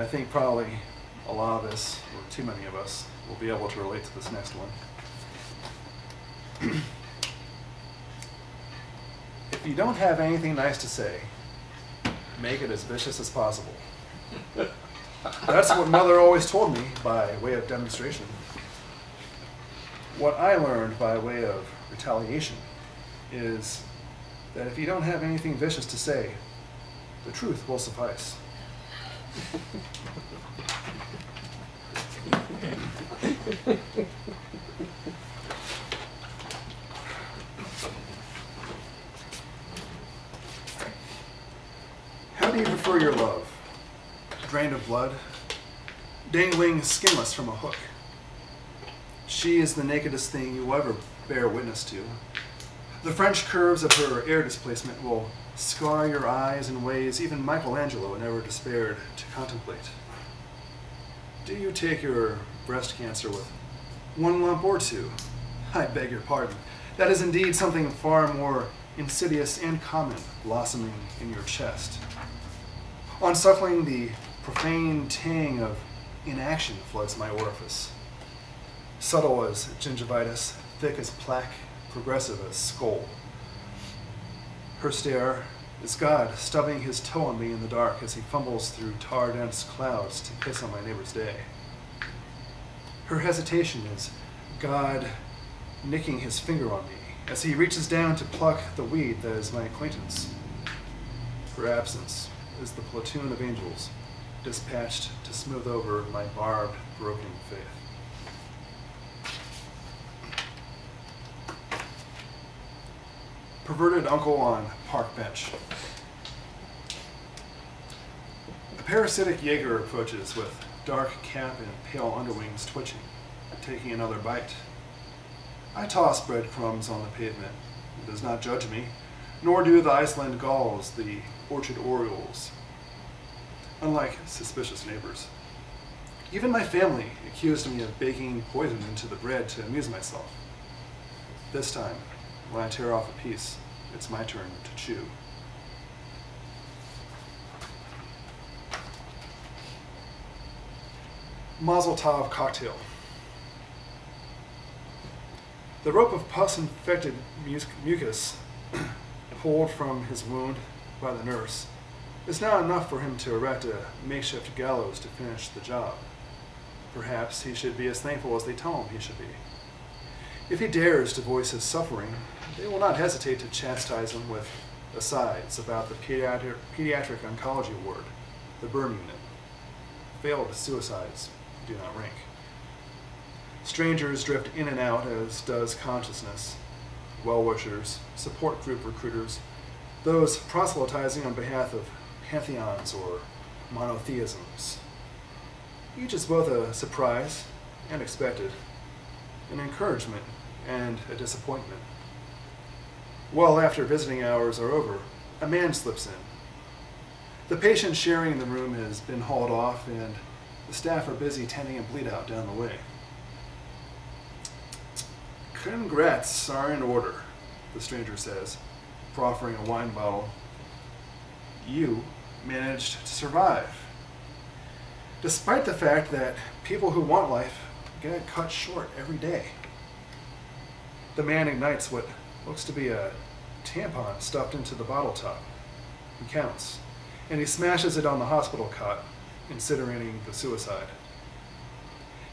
I think probably a lot of us, or too many of us, will be able to relate to this next one. If you don't have anything nice to say, make it as vicious as possible. That's what Mother always told me by way of demonstration. What I learned by way of retaliation is that if you don't have anything vicious to say, the truth will suffice. How do you prefer your love? Drained of blood, dangling skinless from a hook? She is the nakedest thing you will ever bear witness to. The French curves of her air displacement will scar your eyes in ways even Michelangelo never despaired to contemplate. Do you take your breast cancer with one lump or two? I beg your pardon. That is indeed something far more insidious and common blossoming in your chest. On suckling, the profane tang of inaction floods my orifice. Subtle as gingivitis, thick as plaque, progressive as skull. Her stare is God stubbing his toe on me in the dark as he fumbles through tar-dense clouds to piss on my neighbor's day. Her hesitation is God nicking his finger on me as he reaches down to pluck the weed that is my acquaintance. Her absence is the platoon of angels dispatched to smooth over my barbed, broken faith. Perverted uncle on park bench. A parasitic Jaeger approaches with dark cap and pale underwings twitching, taking another bite. I toss breadcrumbs on the pavement. It does not judge me, nor do the Iceland gulls, the orchard orioles. Unlike suspicious neighbors. Even my family accused me of baking poison into the bread to amuse myself. This time, when I tear off a piece, it's my turn to chew. Mazel Tov cocktail. The rope of pus-infected mucus pulled from his wound by the nurse is not enough for him to erect a makeshift gallows to finish the job. Perhaps he should be as thankful as they tell him he should be. If he dares to voice his suffering, they will not hesitate to chastise him with asides about the pediatric oncology ward, the burn unit. Failed suicides do not rank. Strangers drift in and out, as does consciousness. Well-wishers, support group recruiters, those proselytizing on behalf of pantheons or monotheisms. Each is both a surprise and expected, an encouragement and a disappointment. Well after visiting hours are over, a man slips in. The patient sharing the room has been hauled off, and the staff are busy tending a bleed out down the way. Congrats are in order, the stranger says, proffering a wine bottle. You managed to survive, despite the fact that people who want life get cut short every day. The man ignites what looks to be a tampon stuffed into the bottle top. He counts, and he smashes it on the hospital cot, incinerating the suicide.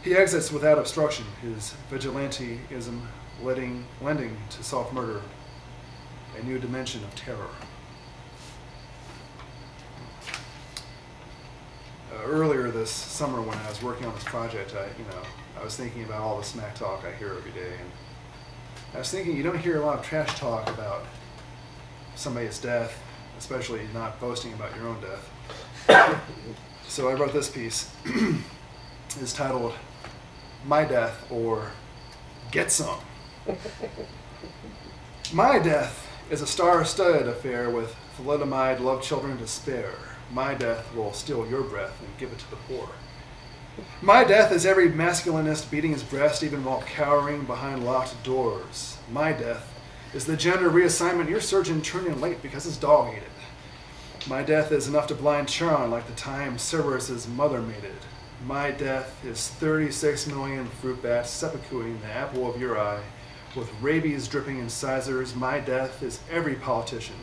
He exits without obstruction, his vigilantism lending to self-murder a new dimension of terror. Earlier this summer, when I was working on this project, I was thinking about all the smack talk I hear every day, and I was thinking you don't hear a lot of trash talk about somebody's death, especially not boasting about your own death. So I wrote this piece. It's titled My Death, or Get Some. My death is a star-studded affair with thalidomide love children to spare. My death will steal your breath and give it to the poor. My death is every masculinist beating his breast even while cowering behind locked doors. My death is the gender reassignment your surgeon turned in late because his dog ate it. My death is enough to blind Charon like the time Cerberus's mother mated. My death is 36 million fruit bats seppukuing the apple of your eye. With rabies dripping incisors, my death is every politician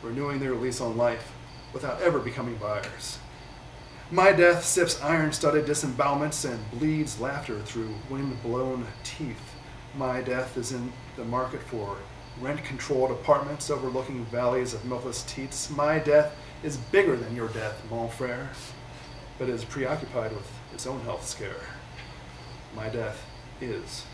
renewing their lease on life without ever becoming buyers. My death sips iron-studded disembowelments and bleeds laughter through wind-blown teeth. My death is in the market for rent-controlled apartments overlooking valleys of milkless teats. My death is bigger than your death, mon frere, but is preoccupied with its own health scare. My death is